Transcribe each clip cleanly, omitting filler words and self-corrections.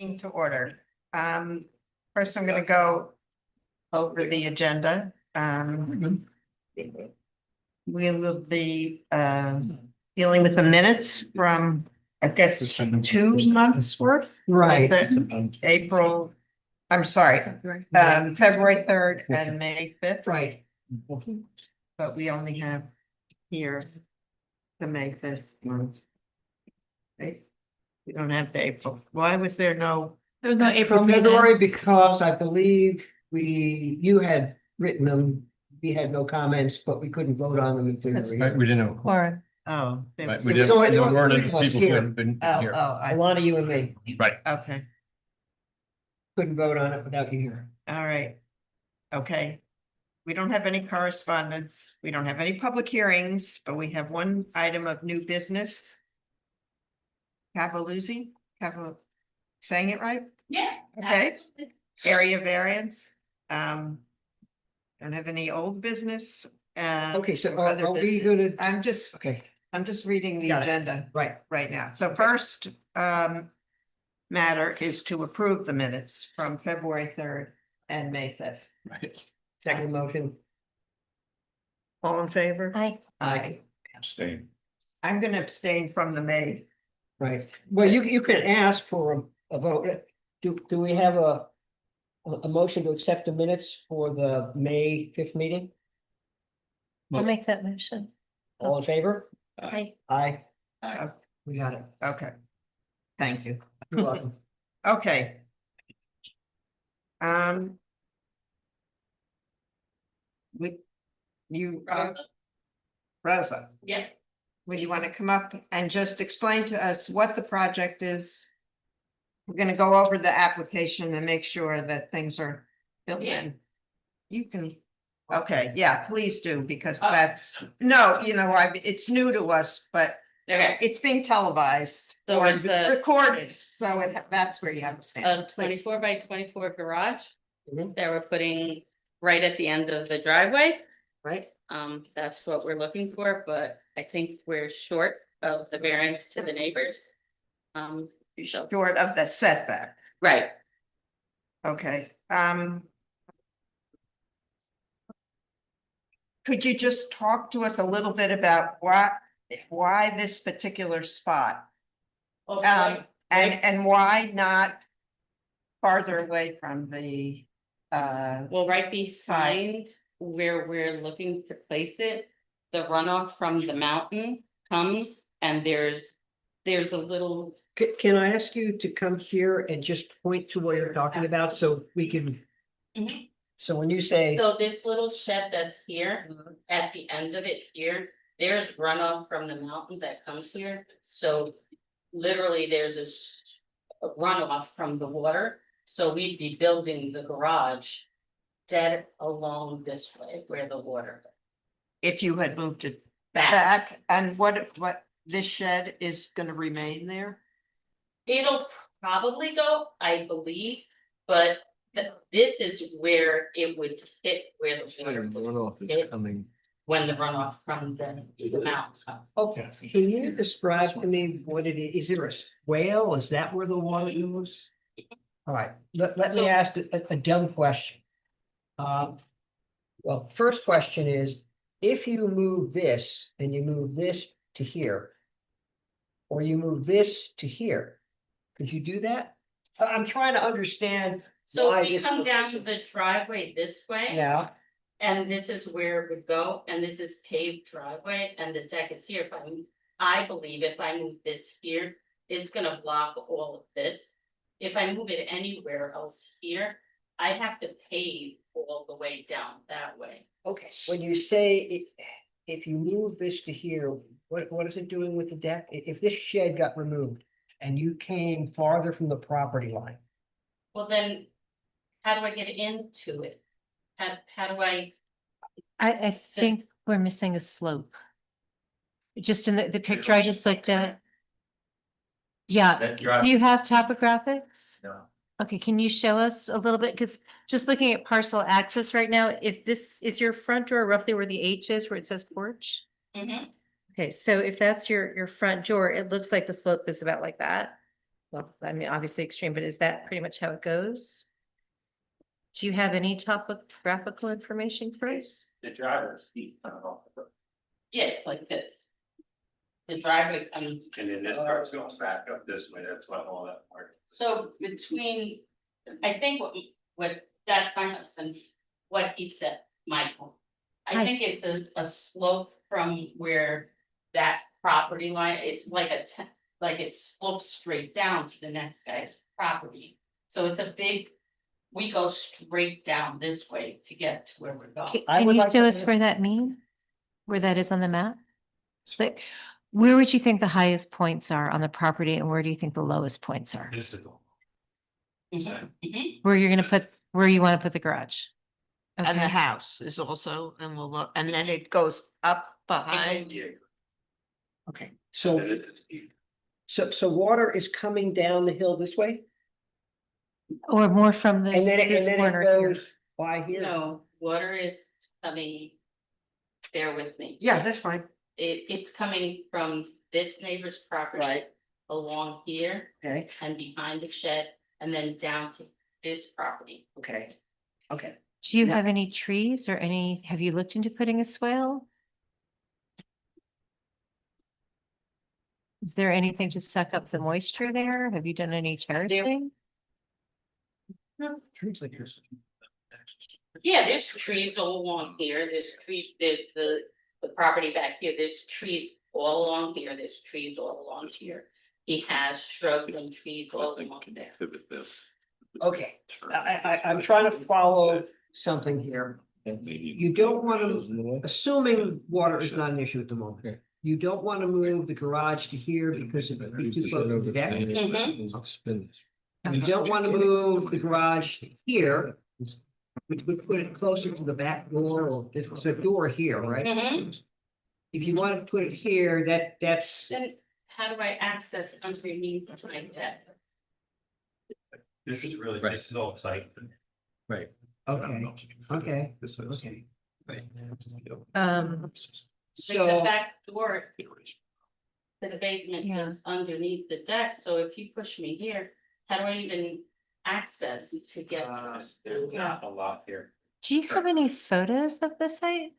To order. First I'm gonna go over the agenda. We will be dealing with the minutes from, I guess, 2 months worth. Right. April, I'm sorry, February 3rd and May 5th. Right. But we only have here the May 5th one. Right? We don't have the April. Why was there no? There was no April meeting. February, because I believe you had written them, we had no comments, but we couldn't vote on them in February. Right, we didn't have. Or Oh. there Right, was- we didn't, No, there weren't any it was people who here. hadn't been Oh, here. I A lot of you and me Right, okay, couldn't vote on it without you here. all right. Okay. We don't have any correspondence. We don't have any public hearings, but we have one item of new business. Cavaluzzi, saying it right? yeah. Okay. Area variance. Don't have any old business. Okay, so or other are we business. gonna, I'm okay, just reading the Got it. agenda right, right now. So first matter is to approve the minutes from February 3rd and May 5th. right. second motion. All in favor? Aye. Aye. Abstain. I'm gonna abstain from the May. Right, well, you can ask for a vote. Do we have a motion to accept the minutes for the May 5th meeting? I'll make that motion. All in favor? Aye. Aye. Aye. We got it. Okay. Thank you. You're welcome. Okay. Rosa, Yeah. would you want to come up and just explain to us what the project is? We're gonna go over the application and make sure that things are built in. You can, okay, yeah, please do, because that's, no, it's new to us, but Okay, it's being televised. So or it's a- recorded, so that's where you have to a stand. please. 24 by 24 garage Mhm. that we're putting right at the end of the driveway. Right, That's what we're looking for, but I think we're short of the variance to the neighbors. So, Short of the setback, right, okay, could you just talk to us a little bit about why this particular spot? And why not farther away from the, well, right behind where we're looking to place it, the runoff from the mountain comes and there's a little, can I ask you to come here and just point to what you're talking about so we can? Mhm. So when you say, so this little shed that's here, at the end of it here, there's runoff from the mountain that comes here, so. Literally, there's a runoff from the water, so we'd be building the garage. Dead along this way where the water. if you had moved it Back, back, and what this shed is gonna remain there? it'll probably go, I believe, but. This is where it would hit where the water would hit when the runoff from the mountains come. okay, can you describe to me what it is? Is it a swale? Is that where the water goes? All right, let me So- ask a dumb question. Well, first question is, if you move this and you move this to here. Or you move this to here, could you do that? I'm trying to understand. So why we this come was- down to the driveway this way. Yeah, And this is where it would go, and this is paved driveway, and the deck is here, I believe if I move this here, it's gonna block all of this. If I move it anywhere else here, I have to pave all the way down that way. okay, when you say if you move this to here, what is it doing with the deck? If this shed got removed and you came farther from the property line. Well, then, how do I get into it? How do I, I think we're missing a slope. Just in the picture I just looked at. Yeah, do you have topographics? No. Okay, can you show us a little bit? Because just looking at parcel access right now, if this is your front door roughly where the H is, where it says porch? Mhm. Okay, so if that's your front door, it looks like the slope is about like that. well, I mean, obviously extreme, but is that pretty much how it goes? Do you have any topographical information for us? The driver is steep, I don't know. Yeah, it's like this. The driveway comes, And then this car's going back up this way, that's what all that part. so between, I think what, that's my husband, what he said, Michael. I Hi. think it's a slope from where that property line, it's like like it slopes straight down to the next guy's property. So it's a big, we go straight down this way to get to where we're going. I Can would you like show to- us where that means? Where that is on the map? Like, where would you think the highest points are on the property and where do you think the lowest points are? This is. Mhm. Where you're gonna put, where you wanna put the garage? And the Okay, house is also in the, and then it goes up behind. Yeah. Okay, so, And this is steep. so water is coming down the hill this way? or more from And this, then it, this and then it corner here. goes by here? No, water is coming, bear with me. Yeah, that's fine. It's coming from this neighbor's property Right. along here Okay, and behind the shed and then down to this property. okay, okay. Do you Yeah. have any trees or any, have you looked into putting a swale? Is there anything to suck up the moisture there? Have you done any terracing? Trees like this. Yeah, there's trees all along here, there's trees, the property back here, there's trees all along here, there's trees all along here. He has shrubs and trees all along there. Pivot this. Okay, I'm trying to follow something here. You don't want to, assuming water is not an issue at the moment. You don't want to move the garage to here because it would be too close to the deck. You don't want to move the garage to here, which would put it closer to the back door, or there's a door here, right? Mhm. If you want to put it here, that's, Then how do I access underneath my deck? This is really, this is all site. Right. okay, okay, This is. okay. Right. Um, Like the So, back door to the basement Yeah. is underneath the deck, so if you push me here, how do I even access to get? There's not a lot here. do you have any photos of the site?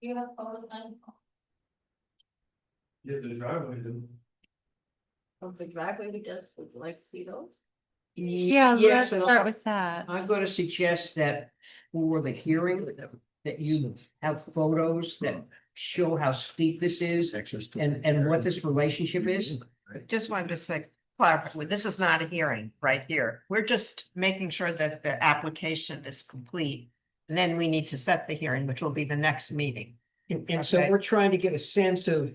You have photos then Yeah, the driveway. of the driveway, we just would like to see those? Yeah, let's yes, and start with that. I'm going to suggest that for the hearing, that you have photos that show how steep this is and what this relationship is. Just wanted to say, clarify, this is not a hearing right here. We're just making sure that the application is complete. And then we need to set the hearing, which will be the next meeting. And so Okay. we're trying to get a sense of,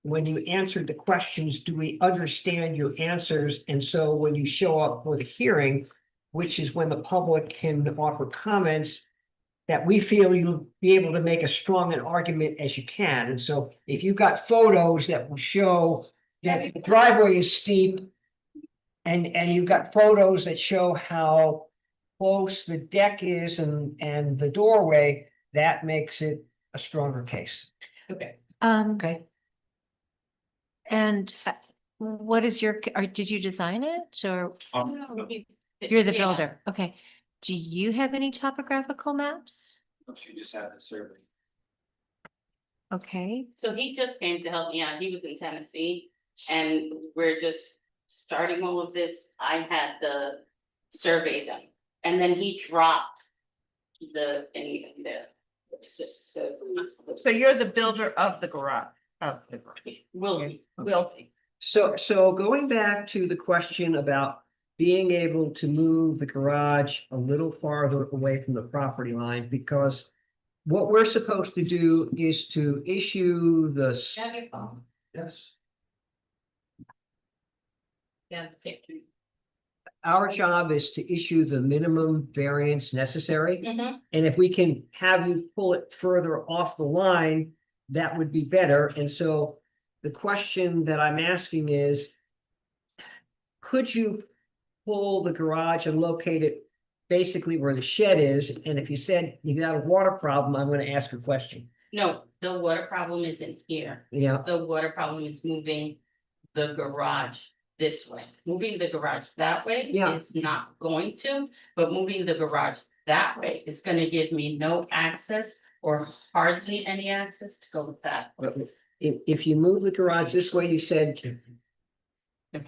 when you answered the questions, do we understand your answers? And so when you show up for the hearing, which is when the public can offer comments, that we feel you'll be able to make as strong an argument as you can. And so if you've got photos that will show that the driveway is steep, and you've got photos that show how close the deck is and the doorway, that makes it a stronger case. Okay. Okay. And what is your, or did you design it or Oh, you're the Yeah. builder? Okay. Do you have any topographical maps? She just had a survey. Okay, So he just came to help me out. He was in Tennessee and we're just starting all of this. I had the survey done. And then he dropped the, So you're the builder of the garage, will, will be. So going back to the question about being able to move the garage a little farther away from the property line, because what we're supposed to do is to issue the, have your phone. Yes. Yeah, picture. our job is to issue the minimum variance necessary. Mhm. And if we can have you pull it further off the line, that would be better. And so the question that I'm asking is, could you pull the garage and locate it basically where the shed is? And if you said you got a water problem, I'm going to ask a question. No, the water problem isn't here. Yeah, The water problem is moving the garage this way. Moving the garage that way Yeah. is not going to, but moving the garage that way is gonna give me no access or hardly any access to go that way. If you move the garage this way, you said, I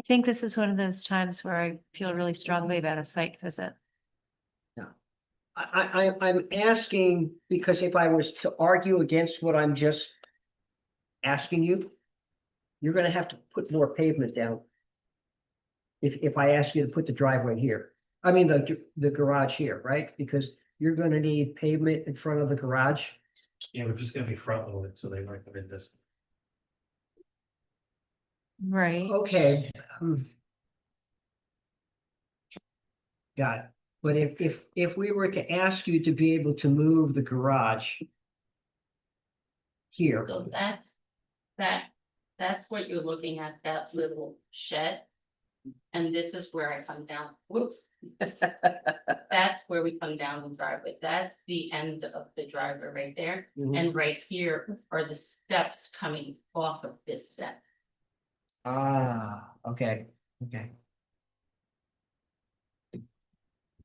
think this is one of those times where I feel really strongly about a site visit. I'm asking because if I was to argue against what I'm just asking you, you're gonna have to put more pavement down. If I ask you to put the driveway here, I mean, the garage here, right? Because you're gonna need pavement in front of the garage. Yeah, we're just gonna be front loaded, so they might come in this. Right. Okay. Got it. But if we were to ask you to be able to move the garage here, So that's what you're looking at, that little shed. And this is where I come down, whoops. That's where we come down the driveway, that's the end of the driveway right there. Mhm. And right here are the steps coming off of this step. okay.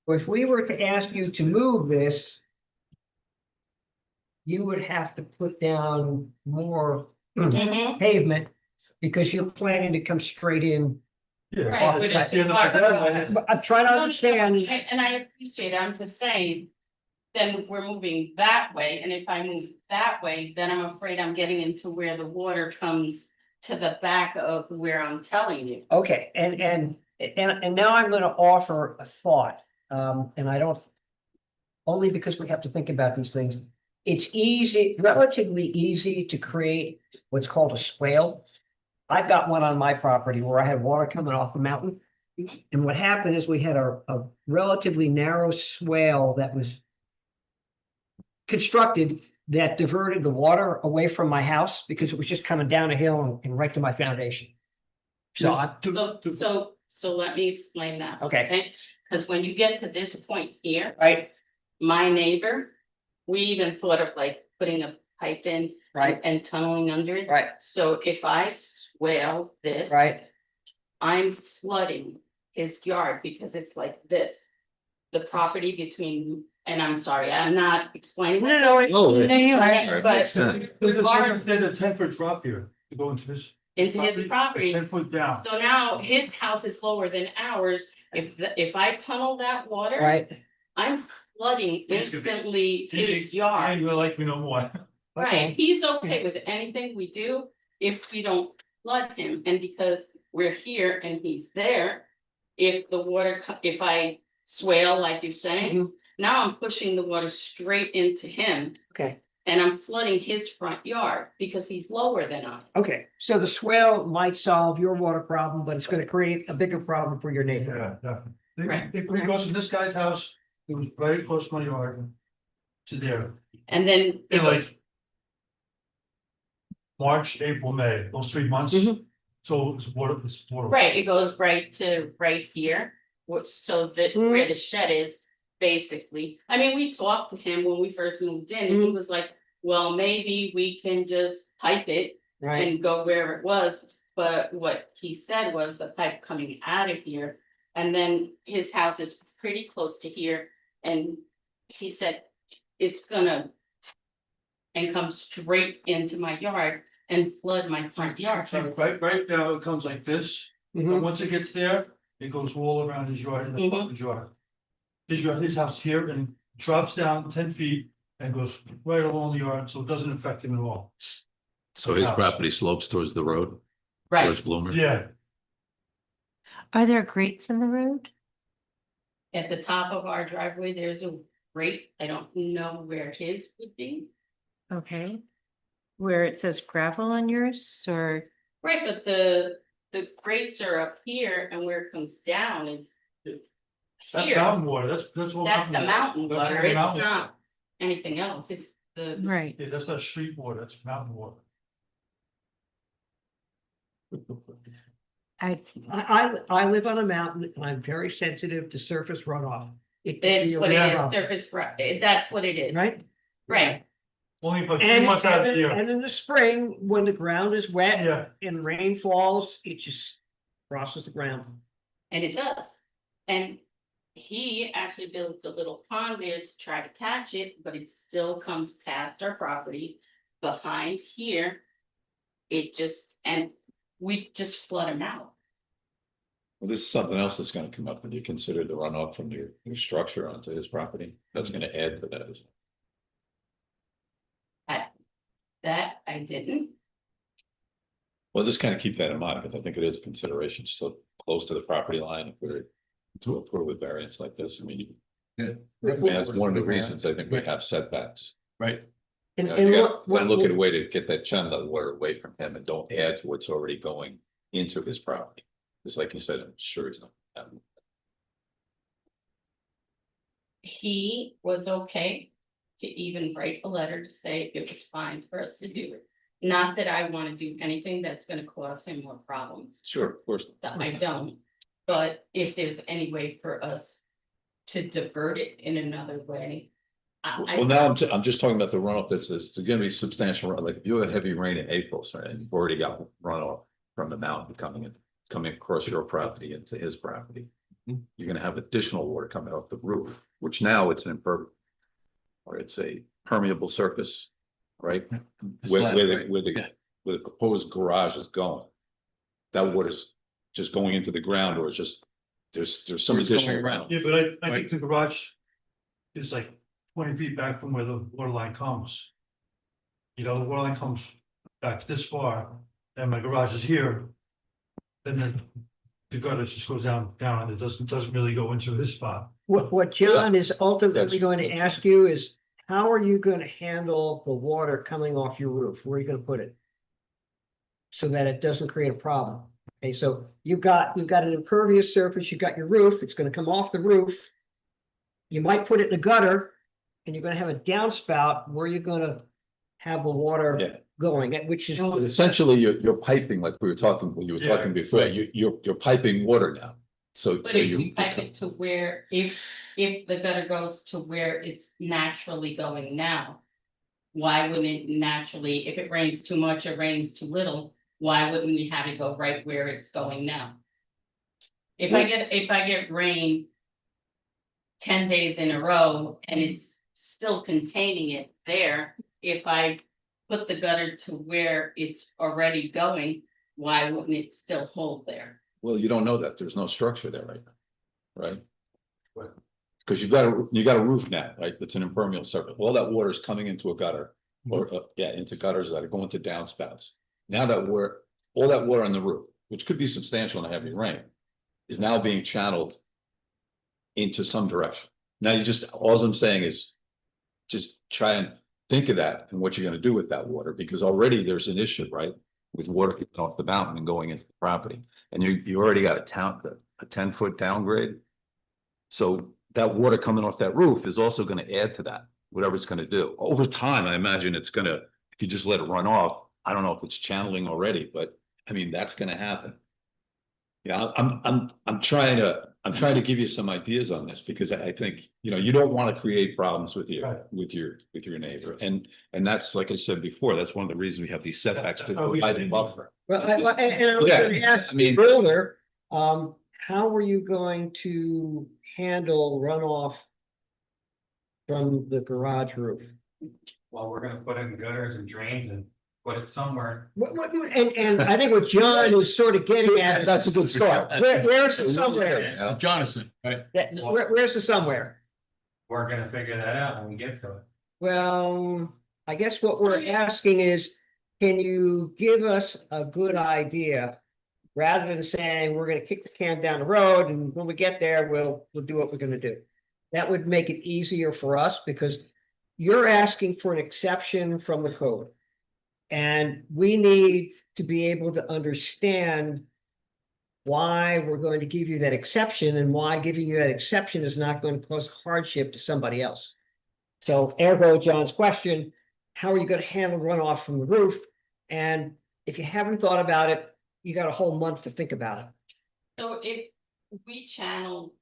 Well, if we were to ask you to move this, you would have to put down more pavement because you're planning to come straight in. Yeah. Right, but it's hard. But I'm trying to understand. And I appreciate it, I'm just saying. Then we're moving that way, and if I move that way, then I'm afraid I'm getting into where the water comes to the back of where I'm telling you. Okay, and now I'm gonna offer a thought, and I don't. Only because we have to think about these things. It's relatively easy to create what's called a swale. I've got one on my property where I had water coming off the mountain. And what happened is we had a relatively narrow swale that was constructed that diverted the water away from my house because it was just coming down a hill and right to my foundation. So So let me explain that. Okay. Cause when you get to this point here, right, my neighbor, we even thought of like putting a pipe in. Right. And tunneling under it. right, So if I swale this. right. I'm flooding his yard because it's like this. The property between, and I'm sorry, I'm not explaining myself. No, you are. But There's a 10-foot drop here to go into this. into his property, 10 foot down. so now his house is lower than ours. If I tunnel that water. Right. I'm flooding He's gonna be- instantly his I yard, ain't gonna like me no more. right? He's okay with anything we do if we don't flood him, and because we're here and he's there. If the water, if I swale like you're saying, Mhm. now I'm pushing the water straight into him. Okay. And I'm flooding his front yard because he's lower than I. Okay, so the swale might solve your water problem, but it's gonna create a bigger problem for your neighbor. Yeah, Right. definitely. It goes from this guy's house, it was very close to my yard. To there, And then. in like. March, April, May, those 3 months. Mhm. So it's water. Right, it goes right to right here, so that where the shed is, basically. I mean, we talked to him when we first moved in, and he was like, well, maybe we can just pipe it Right, and go where it was. But what he said was the pipe coming out of here, and then his house is pretty close to here, and he said it's gonna and come straight into my yard and flood my front yard. So right now, it comes like this, Mhm. and once it gets there, it goes all around his yard and the front of his yard. His house here and drops down 10 feet and goes right along the yard, so it doesn't affect him at all. So his property slopes towards the road, Right, towards Bloomer? Yeah, Are there grates in the road? at the top of our driveway, there's a grate, I don't know where his would be. Okay. Where it says gravel on yours or, Right, but the grates are up here and where it comes down is. that's Here, mountain water, that's all. that's the mountain That's water, all it's mountain water. not anything else, it's the, right, Yeah, that's not street water, that's mountain water. I live on a mountain and I'm very sensitive to surface runoff. it's what it Yeah. is, surface, that's what it is. Right? Right, only about 2 And, months out of the year. and in the spring, when the ground is wet Yeah, and rain falls, it just crosses the ground. And it does. And he actually built a little pond there to try to catch it, but it still comes past our property. Behind here. It just, and we just flood him out. Well, this is something else that's gonna come up when you consider the runoff from your structure onto his property. That's gonna add to that as well. That I didn't. Well, just kind of keep that in mind, because I think it is a consideration, so close to the property line, if we're to approve a variance like this, I mean. Yeah. That's one of the reasons I think we have setbacks. Right. And, You and gotta look at a way to get that channel water away from him and don't add to what's already going into his property. Just like you said, I'm sure he's not. He was okay to even write a letter to say it was fine for us to do it. Not that I want to do anything that's gonna cause him more problems, Sure, of course. that I don't. But if there's any way for us to divert it in another way. Well, now I'm just talking about the runoff. It's gonna be substantial, like if you had heavy rain in April, so and you've already got runoff from the mountain coming across your property into his property. You're gonna have additional water coming off the roof, which now it's an impervious. Or it's a permeable surface, right? Where the proposed garage is going. That water's just going into the ground, or it's just, there's some It's going additional around. around. yeah, but I think the garage is like 20 feet back from where the water line comes. You know, the water line comes back this far, and my garage is here. Then the gutter just goes down, and it doesn't really go into his spot. what John is ultimately That's- going to ask you is, how are you going to handle the water coming off your roof? Where are you going to put it? So that it doesn't create a problem. Okay, so you've got an impervious surface, you've got your roof, it's gonna come off the roof. You might put it in the gutter, and you're gonna have a downspout where you're gonna have the water Yeah. going, which is. But essentially, you're piping, like we were talking, when you were talking before, you're piping water now. So But so if you. you pipe it to where, if the gutter goes to where it's naturally going now. Why wouldn't it naturally, if it rains too much or rains too little, why wouldn't we have it go right where it's going now? If I get rain 10 days in a row and it's still containing it there, if I put the gutter to where it's already going, why wouldn't it still hold there? Well, you don't know that. There's no structure there right now, right? Because you've got a roof now, right? That's an impermeable surface. All that water is coming into a gutter, or into gutters that are going to downspouts. Now that all that water on the roof, which could be substantial in a heavy rain, is now being channeled into some direction. Now all I'm saying is just try and think of that and what you're gonna do with that water, because already there's an issue, right? With water coming off the mountain and going into the property, and you already got a 10-foot downgrade. So that water coming off that roof is also gonna add to that, whatever it's gonna do. Over time, I imagine it's gonna, if you just let it run off, I don't know if it's channeling already, but I mean, that's gonna happen. Yeah, I'm trying to give you some ideas on this, because I think, you don't want to create problems with Right. your neighbor. And that's, like I said before, that's one of the reasons we have these setbacks to Oh, provide a buffer. Well, and I was Yeah, gonna ask I mean- further, how are you going to handle runoff from the garage roof? Well, we're gonna put in gutters and drains and put it somewhere. And I think what John is sort of getting at is, That's a good start. where's the somewhere? Jonathan, right? Where's the somewhere? We're gonna figure that out when we get to it. Well, I guess what we're asking is, can you give us a good idea? Rather than saying, we're gonna kick the can down the road, and when we get there, we'll do what we're gonna do. That would make it easier for us, because you're asking for an exception from the code. And we need to be able to understand why we're going to give you that exception, and why giving you that exception is not going to cause hardship to somebody else. So ergo John's question, how are you going to handle runoff from the roof? And if you haven't thought about it, you got a whole month to think about it. So if we channel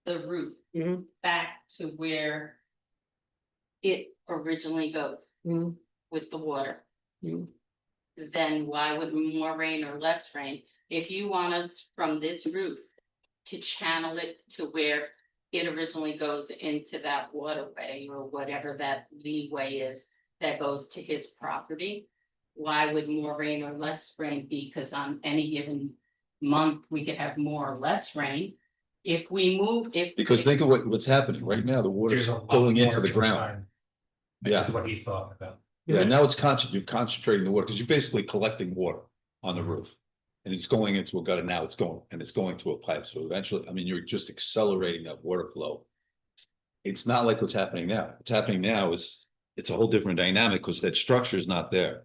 the roof Mhm. back to where it originally goes Mm, with the water. mm. Then why would more rain or less rain? If you want us from this roof to channel it to where it originally goes into that waterway or whatever that leeway is that goes to his property, why would more rain or less rain be? Because on any given month, we could have more or less rain. If we move, if. Because think of what's happening right now, the water's There's a lot going into more the to ground. time. Yeah. That's what he's talking about. Yeah, now it's you're concentrating the water, because you're basically collecting water on the roof. And it's going into a gutter, now it's going to a pipe, so eventually, I mean, you're just accelerating that water flow. It's not like what's happening now, what's happening now is, it's a whole different dynamic, because that structure is not there.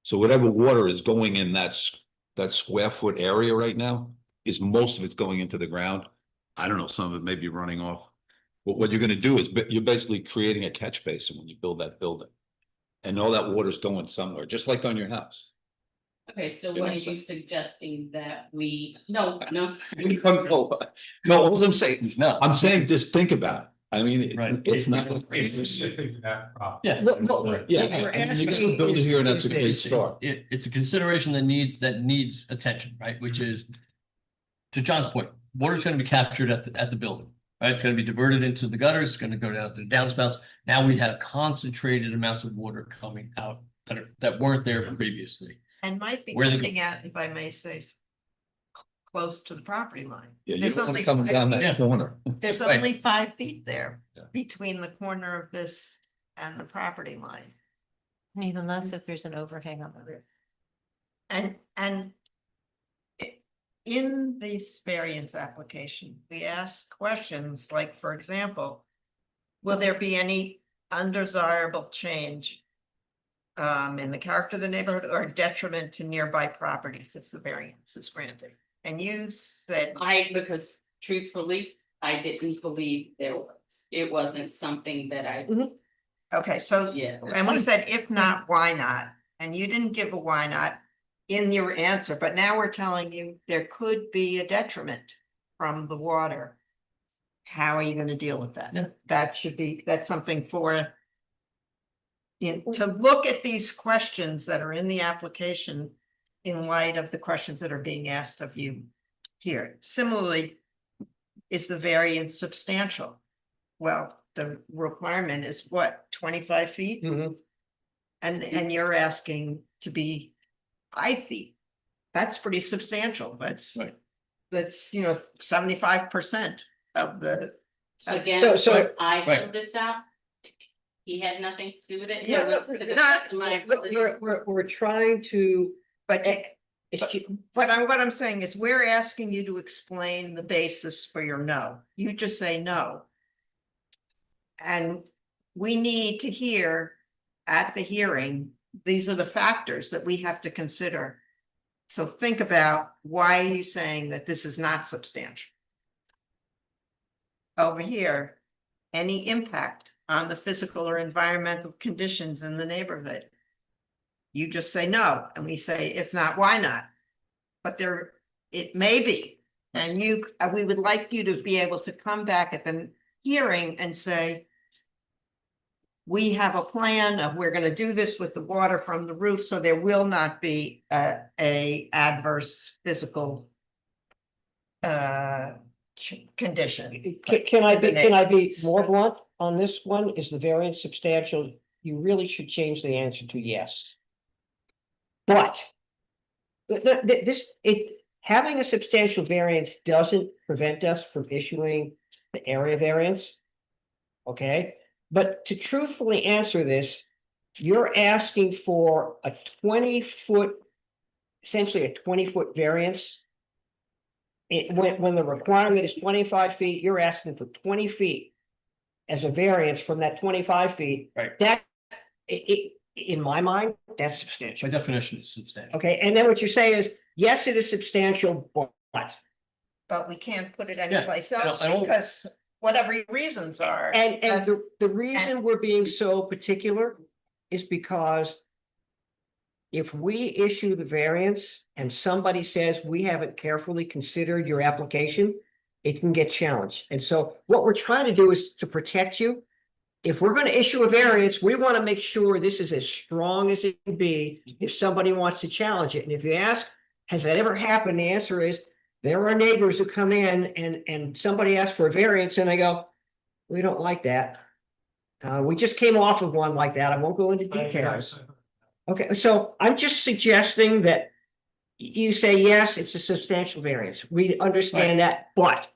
So whatever water is going in that square foot area right now, is most of it's going into the ground. I don't know, some of it may be running off. But what you're gonna do is, you're basically creating a catch basin when you build that building. And all that water's going somewhere, just like on your house. Okay, so You know what what are I'm you saying? suggesting that we, no. No, all I'm saying, no, I'm saying just think about it. I mean, Right. it's not. It's specific to that property. Yeah. Look, look, Right. Yeah, what we're I mean, you got asking a builder is- here, and that's a is great this- start. It's a consideration that needs attention, right? Which is, to John's point, water's gonna be captured at the building, right? It's gonna be diverted into the gutters, it's gonna go down to the downspouts. Now we have concentrated amounts of water coming out that weren't there previously. And might be Where they go- coming out, if I may say, close to the property line. Yeah, you There's don't want only to come 5 down feet. that corner. There's Right. only 5 feet there Yeah. between the corner of this and the property line. And even less if there's an overhang on the roof. And in this variance application, we ask questions like, for example, will there be any undesirable change in the character of the neighborhood or detriment to nearby properties if the variance is granted? And you said, Because truthfully, I didn't believe there was, it wasn't something that I, okay, so, yeah. and we said, if not, why not? And you didn't give a why not in your answer, but now we're telling you there could be a detriment from the water. How are you gonna deal with that? Yeah. That's something for to look at these questions that are in the application in light of the questions that are being asked of you here. Similarly, is the variance substantial? Well, the requirement is what, 25 feet? Mhm. And you're asking to be 5 feet. That's pretty substantial. Right. That's, 75% of the. Again, So- when I right. filled this out, he had nothing to do with it. Yeah, It was to the not- best of my Look, ability. we're trying to, But it's ju- what I'm saying is we're asking you to explain the basis for your no. You just say no. And we need to hear at the hearing, these are the factors that we have to consider. So think about, why are you saying that this is not substantial? Over here, any impact on the physical or environmental conditions in the neighborhood? You just say no, and we say, if not, why not? But it may be, and we would like you to be able to come back at the hearing and say, we have a plan of, we're gonna do this with the water from the roof, so there will not be a adverse physical condition. can I be more blunt on this one? Is the variance substantial? You really should change the answer to yes. But having a substantial variance doesn't prevent us from issuing the area variance. Okay, but to truthfully answer this, you're asking for a 20-foot, essentially a 20-foot variance. When the requirement is 25 feet, you're asking for 20 feet as a variance from that 25 feet. Right. That, in my mind, that's substantial. By definition, it's substantial. Okay, and then what you say is, yes, it is substantial, but. But we can't put it Yeah, anyplace else I don't- because whatever your reasons are. And the reason we're being so particular is because if we issue the variance and somebody says we haven't carefully considered your application, it can get challenged. And so what we're trying to do is to protect you if we're gonna issue a variance, we want to make sure this is as strong as it can be if somebody wants to challenge it. And if you ask, has that ever happened? The answer is, there are neighbors who come in and somebody asks for a variance and they go, we don't like that. We just came off of one like that. I won't go into details. Okay, so I'm just suggesting that you say, yes, it's a substantial variance. We understand that, but.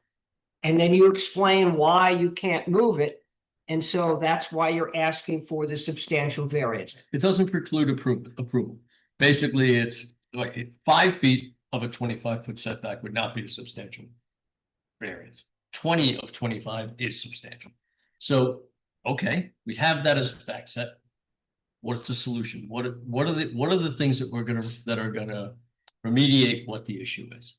And then you explain why you can't move it. And so that's why you're asking for the substantial variance. It doesn't preclude approval. Basically, it's like 5 feet of a 25-foot setback would not be a substantial variance. 20 of 25 is substantial. So, okay, we have that as a fact set. What's the solution? What are the things that are gonna remediate what the issue is?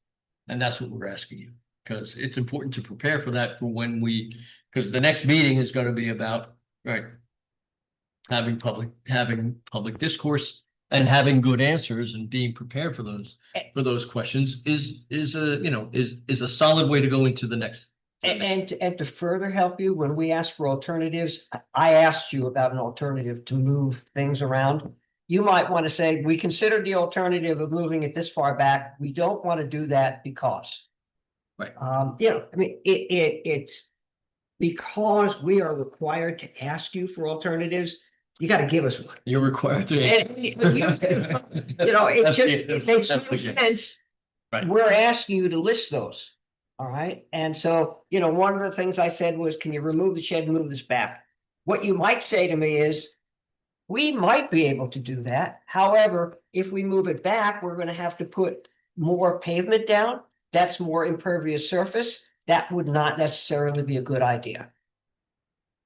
And that's what we're asking you, because it's important to prepare for that for when because the next meeting is gonna be about, right? Having public discourse and having good answers and being prepared for those questions is a solid way to go into the next. And to further help you, when we asked for alternatives, I asked you about an alternative to move things around. You might want to say, we considered the alternative of moving it this far back. We don't want to do that because. Right. I mean, it's because we are required to ask you for alternatives. You got to give us one. You're required to. It makes no sense. Right. We're asking you to list those. All right. And so, one of the things I said was, can you remove the shed and move this back? What you might say to me is, we might be able to do that. However, if we move it back, we're going to have to put more pavement down. That's more impervious surface. That would not necessarily be a good idea.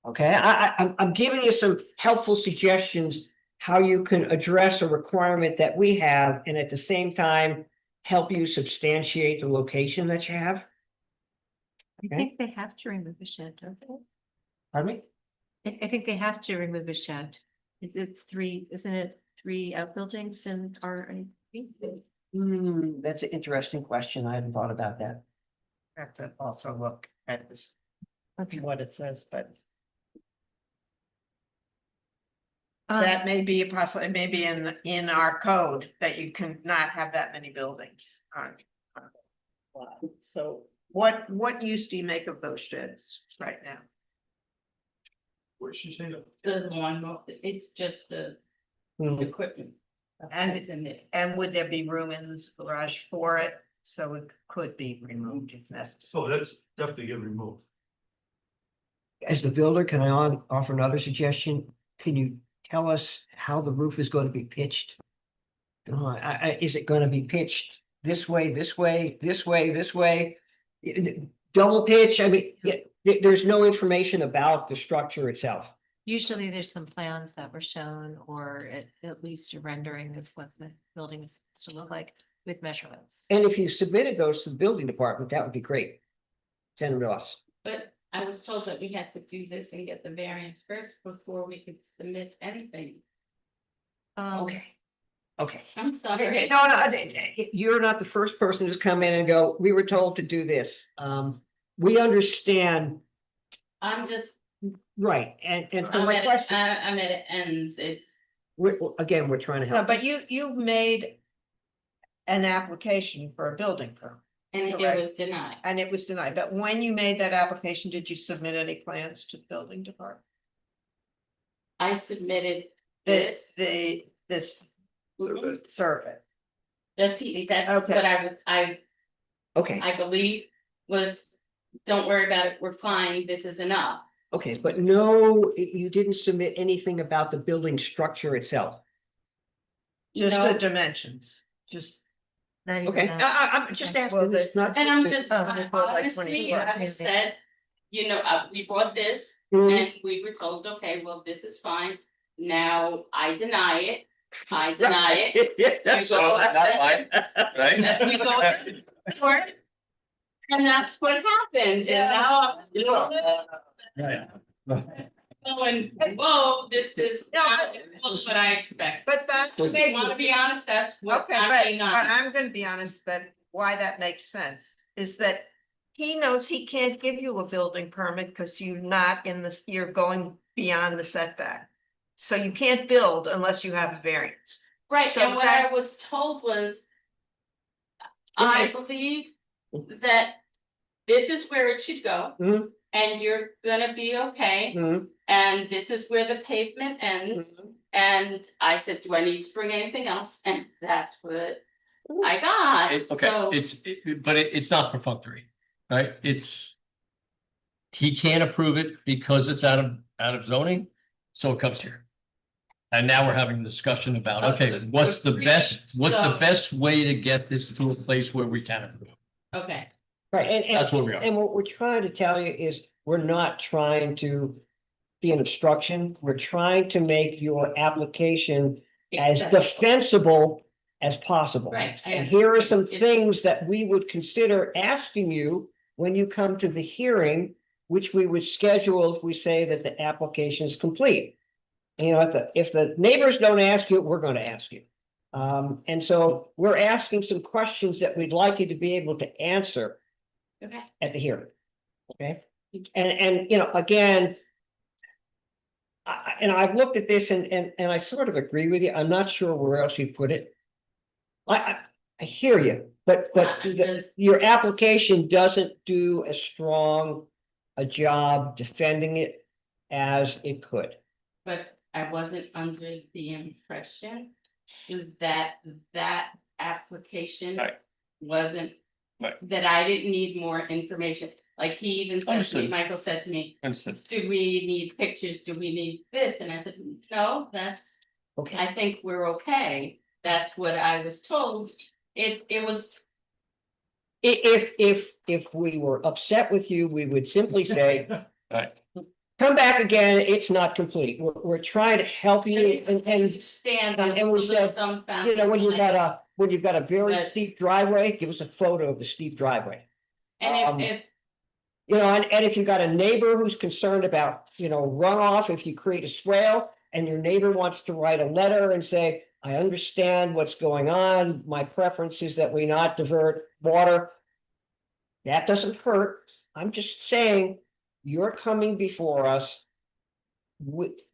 Okay, I'm giving you some helpful suggestions how you can address a requirement that we have and at the same time help you substantiate the location that you have. I think they have to remove a shed, don't they? Pardon me? I think they have to remove a shed. It's three, isn't it, 3 outbuildings in RIP? That's an interesting question. I hadn't thought about that. Have to also look at this, Okay. what it says, but Um, that may be a possibility, maybe in our code that you can not have that many buildings on. Lot. So what use do you make of those sheds right now? Where's she saying? The one, it's just the equipment. And- It's in it. And would there be room in this garage for it? So it could be removed if necessary. So that's definitely get removed. As the builder, can I offer another suggestion? Can you tell us how the roof is going to be pitched? Is it going to be pitched this way, this way, this way, this way? Double pitch? I mean, there's no information about the structure itself. Usually there's some plans that were shown or at least a rendering of what the building is supposed to look like with measurements. And if you submitted those to the building department, that would be great. Send them to us. But I was told that we had to do this and get the variance first before we could submit anything. Okay. Okay. I'm sorry. No, you're not the first person who's come in and go, we were told to do this. We understand, I'm just, right, and for I'm my at, question, I'm at it ends, it's, we're trying to No, help. but you made an application for a building permit and it Correct. was denied. and it was denied. But when you made that application, did you submit any plans to the building department? I submitted this, This survey. that's Okay. what Okay, I believe was, don't worry about it, we're fine, this is enough. okay, but no, you didn't submit anything about the building structure itself. Just No. the dimensions, just. Not even Okay, that. I'm just Well, asking, this, not. And I'm just, Oh, like honestly, 24. I just said, we bought this Mhm. and we were told, okay, well, this is fine. Now I deny it. I deny it. That's You go- Right? We go to court. And that's what happened. And now, going, whoa, this is not what I expect. But that's. If you want to be honest, that's what Okay, I'm being but honest. I'm gonna be honest that why that makes sense is that he knows he can't give you a building permit because you're not in this, you're going beyond the setback. So you can't build unless you have a variance. Right, So and what that- I was told was. I believe that this is where it should go. Mhm. And you're gonna be okay, Mhm. and this is where the pavement ends. And I said, do I need to bring anything else? And that's what I got, It's okay, so. it's not perfunctory, right? It's. He can't approve it because it's out of zoning, so it comes here. And now we're having a discussion about, okay, what's the best way to get this to a place where we can approve? Okay, Right, That's where we are. and what we're trying to tell you is, we're not trying to be an obstruction. We're trying to make your application as Acceptable. defensible as possible. Right, I And here are some understand. things that we would consider asking you when you come to the hearing, which we would schedule if we say that the application is complete. You know, if the neighbors don't ask you, we're gonna ask you. And so we're asking some questions that we'd like you to be able to answer okay. at the hearing. Okay, and you know, again. And I've looked at this and I sort of agree with you. I'm not sure where else you put it. I hear you, but your application doesn't do as strong a job defending it as it could. But I wasn't under the impression that that application. Right. Wasn't. Right. That I didn't need more information, like he even said to me, Understood. Michael said to me, Understood. do we need pictures, do we need this? And I said, no, that's, Okay, I think we're okay, that's what I was told. It was, if we were upset with you, we would simply say, Right. come back again, it's not complete. We're trying to help you and stand and on a we little said, dumbfounded. you know, when you've got a very But- steep driveway, give us a photo of the steep driveway. And if, You know, and if you've got a neighbor who's concerned about, you know, runoff, if you create a swale and your neighbor wants to write a letter and say, I understand what's going on, my preference is that we not divert water. That doesn't hurt. I'm just saying, you're coming before us.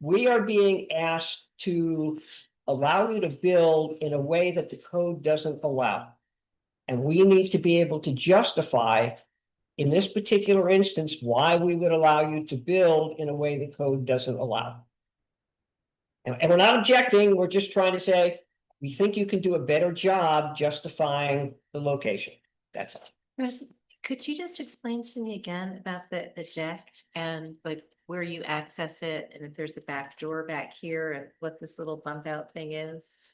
We are being asked to allow you to build in a way that the code doesn't allow. And we need to be able to justify, in this particular instance, why we would allow you to build in a way the code doesn't allow. And we're not objecting, we're just trying to say, we think you can do a better job justifying the location. That's all. Rose, could you just explain to me again about the deck and like where you access it and if there's a back door back here and what this little bump out thing is?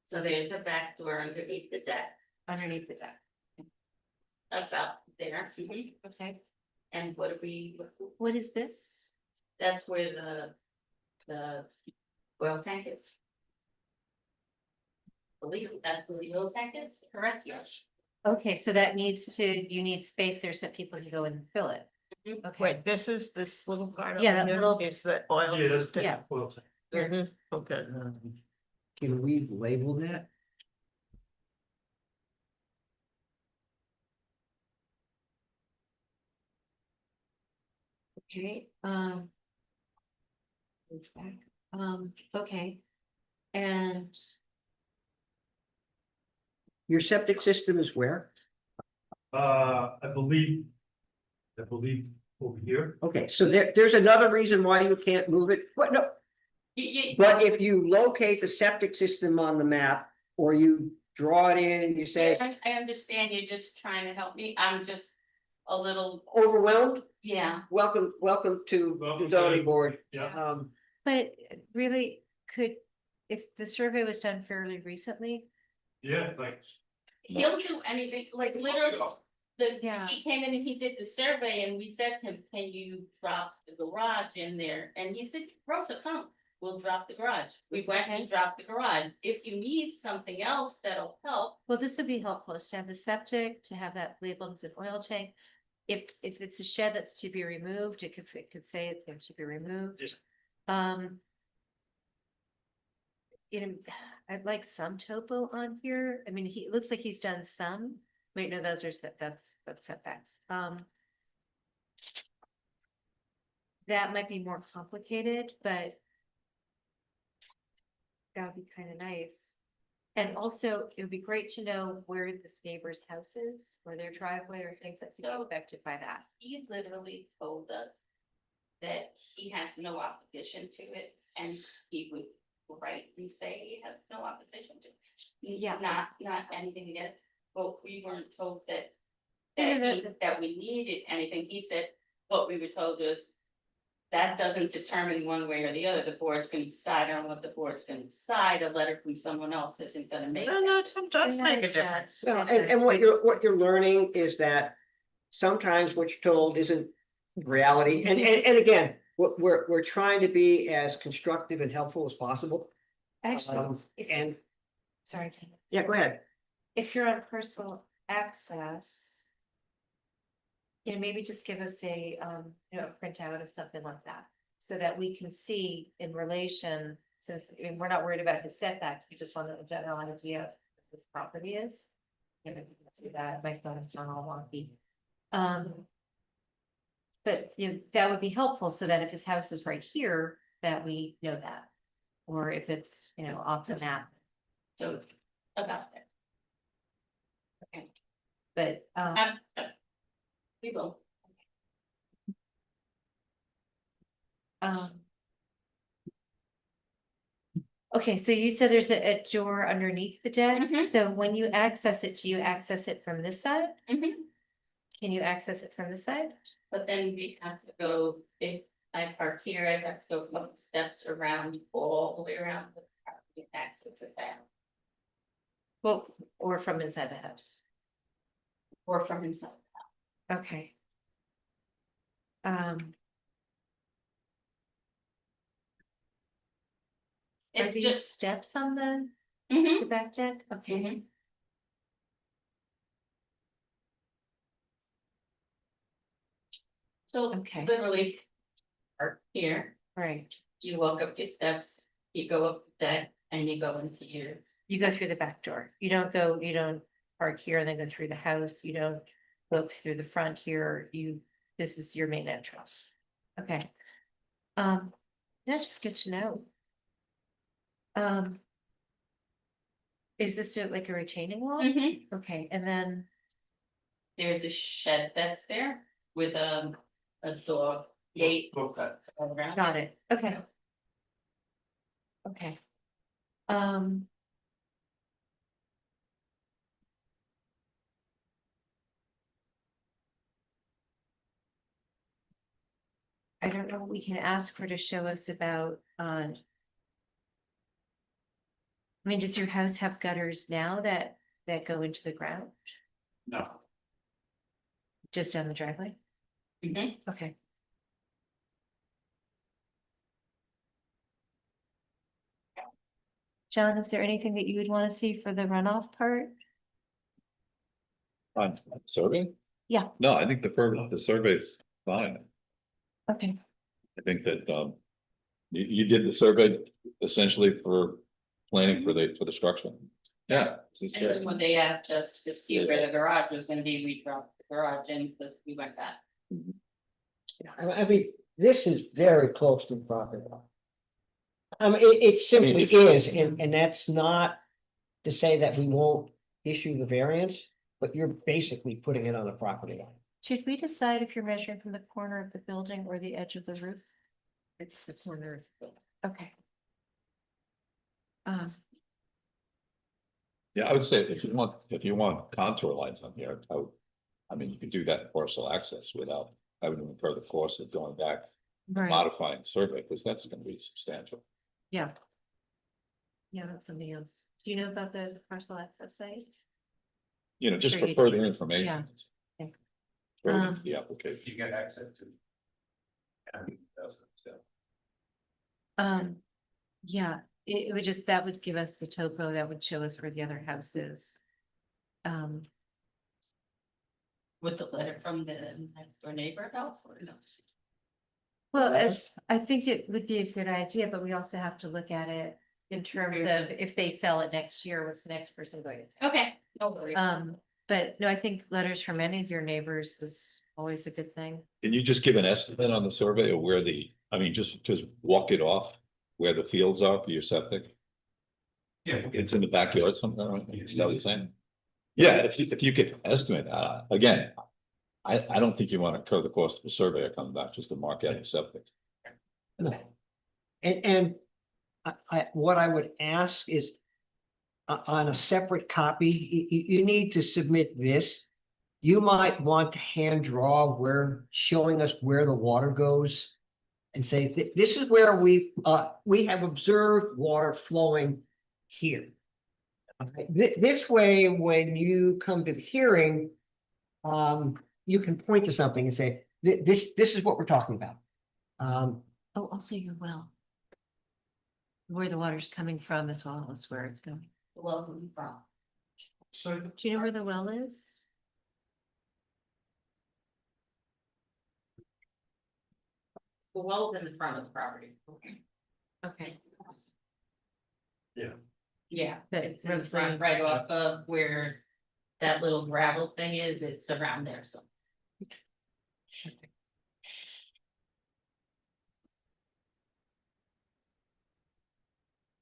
so there's the back door underneath the deck, Underneath the deck. about there. Okay. And what do we, What is this? that's where the oil tank is. Believe that's where the oil tank is, correct? Yes. Okay, so that needs to, you need space there so people can go and fill it. Mhm. Okay. Wait, this is this little part. Yeah, over that here little- is the oil. Yeah, that's. Yeah. Well, Mhm, okay. Can we label that? Okay, it's back. Okay. And Your septic system is where? I believe over here. Okay, so there's another reason why you can't move it. What, no, but if you locate the septic system on the map, or you draw it in and you say I understand you're just trying to help me, I'm just a little, overwhelmed, yeah. welcome to Welcome the to zoning the- board. Yeah. but really, could, if the survey was done fairly recently, Yeah, like. He'll do anything, like literally, Yeah. he came in and he did the survey and we said to him, can you drop the garage in there? And he said, Rosa, come, we'll drop the garage. We went and dropped the garage. If you need something else that'll help, well, this would be helpful, is to have the septic, to have that labeled as an oil tank. If it's a shed that's to be removed, it could say it to be removed. Yes. You know, I'd like some topo on here. I mean, it looks like he's done some. Wait, no, those are that's setbacks. that might be more complicated, but that would be kind of nice. And also, it would be great to know where this neighbor's house is, or their driveway, or things that could be affected by that. He literally told us that he has no opposition to it, and he would rightly say he has no opposition to it. Yeah. Not anything yet, but we weren't told that. Yeah, That we needed anything. He said, what we were told was. That doesn't determine one way or the other. The board's gonna decide on what the board's gonna decide. A letter from someone else isn't gonna make. No, it does Yeah, make a it difference. does. So, and what you're learning is that sometimes what you're told isn't reality. And again, we're trying to be as constructive and helpful as possible. Actually, And, sorry, Tina. yeah, go ahead. If you're on personal access. You know, maybe just give us a, a printout of something like that, so that we can see in relation, since, I mean, we're not worried about his setbacks, we just want a general idea of what the property is. And if you can see that, my phone is not all wonky. But, you know, that would be helpful, so that if his house is right here, that we know that. Or if it's, off the map, So, about that. Okay, but, we will. Okay, so you said there's a door underneath the deck, Mhm. so when you access it, do you access it from this side? Mhm. Can you access it from this side? But then we have to go, if I park here, I have to go up the steps around, all the way around the property, access it back, Well, or from inside the house, or from inside. okay. Are It's these just. steps on the Mhm. back deck? Okay, Mhm. So Okay. literally. Park here, right, you walk up your steps, you go up the deck, and you go into your. you go through the back door, you don't park here and then go through the house, you don't go through the front here, this is your main entrance. Okay. That's just good to know. Is this like a retaining wall? Mhm. Okay, and then, There's a shed that's there with a dog gate. Around. got it, okay. Okay. I don't know what we can ask her to show us about, I mean, does your house have gutters now that go into the ground, No, just down the driveway? Mhm. Okay. John, is there anything that you would want to see for the runoff part? On survey? Yeah. No, I think the survey's fine. Okay, I think that, you did the survey essentially for planning for the structure. Yeah. This is And then great. when they asked us to see where the garage was gonna be, we dropped the garage in, but we went back. I mean, this is very close to the property line. I mean, it simply if- is, and that's not to say that we won't issue the variance, but you're basically putting it on the property line. should we decide if you're measuring from the corner of the building or the edge of the roof? It's the corner of the building. Okay. Yeah, I would say if you want contour lines on here, I mean, you could do that in parcel access without having to incur the cost of going back, Right, modifying the survey, because that's gonna be substantial. yeah. Yeah, that's something else. Do you know about the parcel access site? You know, just Sure for you do. further information. Yeah. Okay. Throw it into the You application. get access to. Yeah, it would just, that would give us the topo, that would show us where the other house is. With the letter from the next door neighbor help or no? Well, I think it would be a good idea, but we also have to look at it in terms of if they sell it next year, what's the next person going to? Okay, no worries. But no, I think letters from any of your neighbors is always a good thing. Can you just give an estimate on the survey of where I mean, just walk it off where the fields are for your septic? Yeah. It's in the backyard somewhere, right? Is that what you're saying? Yeah, if you could estimate, again, I don't think you want to incur the cost of a surveyor coming back just to mark out your septic. And what I would ask is on a separate copy, you need to submit this. You might want to hand draw showing us where the water goes. And say, this is where we have observed water flowing here. This way, when you come to the hearing, you can point to something and say, this is what we're talking about. Oh, also your well. Where the water's coming from as well as where it's going. The wells in the front. So Do you know where the well is? The well's in the front of the property. Okay. Yeah, But it's in the roughly- front, right off of where that little gravel thing is, it's around there, so.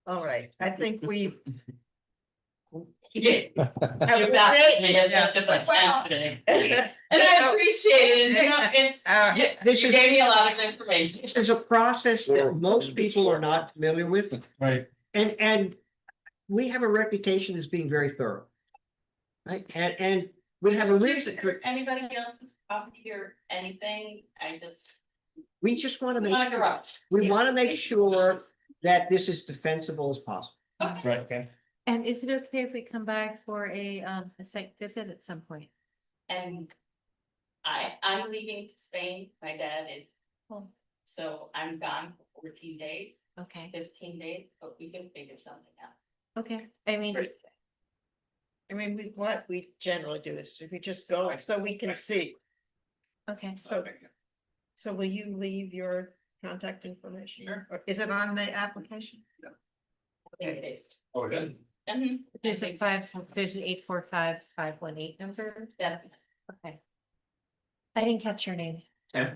All right, I think we. Yeah. Have a You got great- me, it's Yeah. just like Well, today. And I appreciate it, you know, it's, This you is, gave me a lot of information. this is a process that most people are not familiar with. Right. And we have a reputation as being very thorough. Right, and we have a reason for, Anybody else's property or anything, I just, we just want to not make, interrupt. we want to make sure that this is defensible as possible. Right, okay. And is it okay if we come back for a site visit at some point? And I'm leaving to Spain, my dad is, so I'm gone for 14 days, Okay, 15 days, but we can figure something out. okay, I mean, What we generally do is we just go so we can see. okay, So will you leave your contact information? Sure. Or is it on the application? There it is. Oh, yeah. there's an 845-518 number. Yeah. Okay. I didn't catch your name. Well,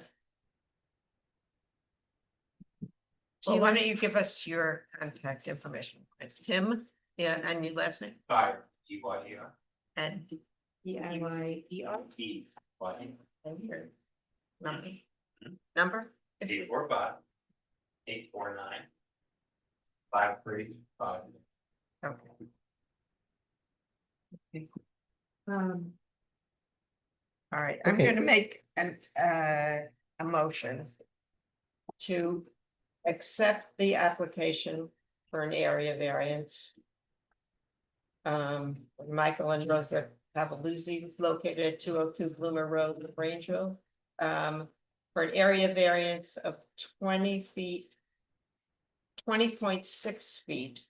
why want- don't you give us your contact information? Tim, yeah, and your last name 5 EYER. and EYER and your number. 845 849 535. Okay. All right, I'm Okay. gonna make a motion to accept the application for an area variance. Michael and Rosa Pavaluzzi located at 202 Bloomer Road, Rangeville. For an area variance of 20 feet. 20.6 feet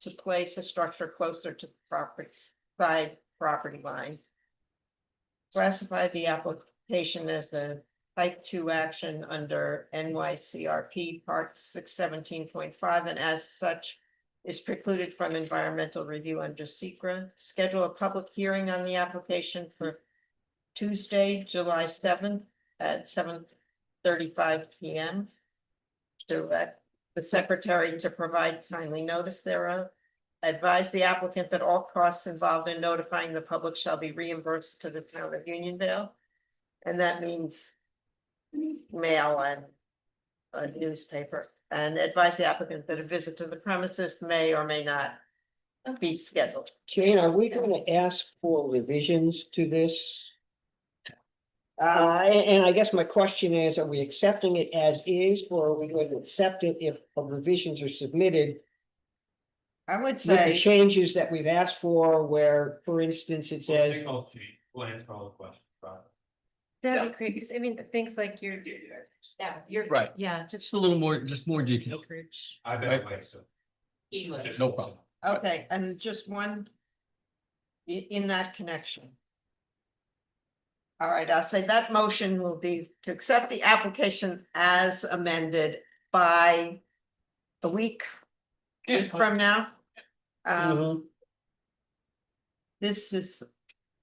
to place a structure closer to the property line. Classify the application as the type 2 action under NYCRP Part 617.5 and as such is precluded from environmental review under SECRA. Schedule a public hearing on the application for Tuesday, July 7th at 7:35 PM. Direct the secretary to provide timely notice thereof. Advise the applicant that all costs involved in notifying the public shall be reimbursed to the town of Unionville. And that means mail and a newspaper. And advise the applicant that a visit to the premises may or may not be scheduled. Jane, are we going to ask for revisions to this? And I guess my question is, are we accepting it as is, or are we going to accept it if revisions are submitted? I would With the say, changes that we've asked for, where, for instance, it says, We'll answer all the questions. That'd be great, because I mean, things like you're, Right. yeah, Just a little more, just more detail. I've been away, so. Anyway. No problem. okay, and just one. In that connection. All right, I'll say that motion will be to accept the application as amended by a week from now. Mhm. This is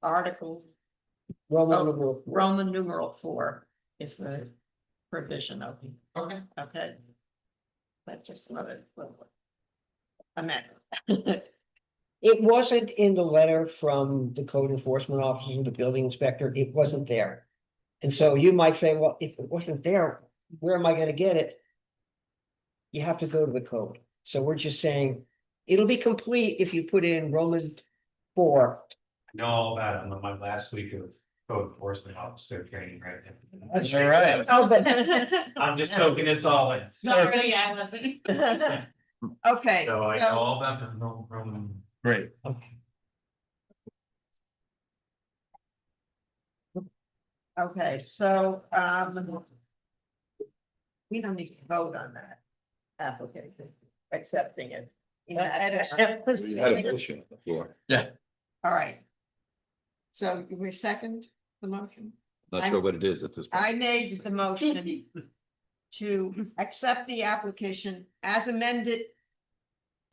article Roman Oh, numeral 4. Roman numeral 4 is the provision of, Okay. okay? That's just another. Amendment. It wasn't in the letter from the code enforcement officer, the building inspector, it wasn't there. And so you might say, well, if it wasn't there, where am I gonna get it? You have to go to the code. So we're just saying, it'll be complete if you put in Roman 4. I know all about it on my last week of code enforcement officer training, right? That's all right. Oh, but. I'm just soaking this all in. Sorry, I wasn't. Okay. So I know all about the Roman. Great. Okay, so, we don't need to vote on that application, accepting it. In that fashion. You had a motion on the floor. All right. So we second the motion? Not sure what it is at this point. I made the motion to accept the application as amended,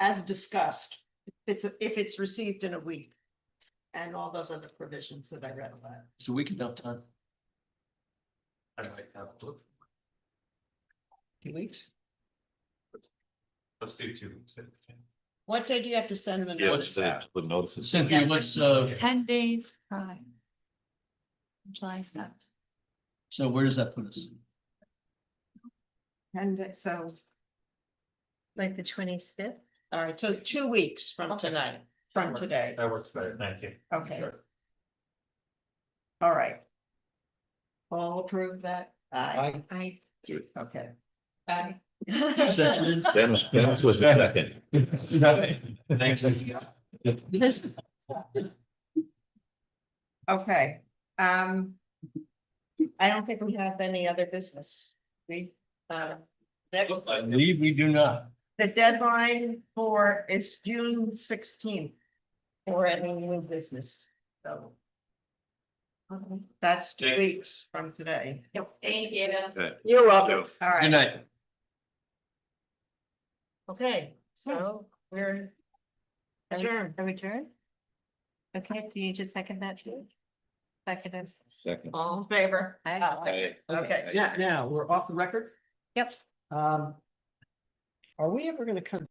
as discussed, if it's received in a week. And all those other provisions that I read about. So we can dump time. I'd like to have a look. 2 weeks? Let's do 2 weeks. What day do you have to send them? a Yeah, notice out? with notices. Cynthia, let's, 10 days prior. July 7th. so where does that put us? And so, Like the 25th? all right, so 2 weeks from Okay. tonight, from today, That works better, thank you. okay, Sure. all right. All approve that? Aye, I, okay. Bye. Dennis was the second. Thanks. Okay, I don't think we have any other business. Next, I believe we do not. the deadline for is June 16th. For any new business, so. That's 2 weeks from today. Thank you. Okay. You're welcome. All right. Good night. Okay, so we're adjourned. Are we adjourned? Okay, do you just second that too? Second. Second. All in favor? Hey. Okay. now, we're off the record. Yep. Are we ever gonna come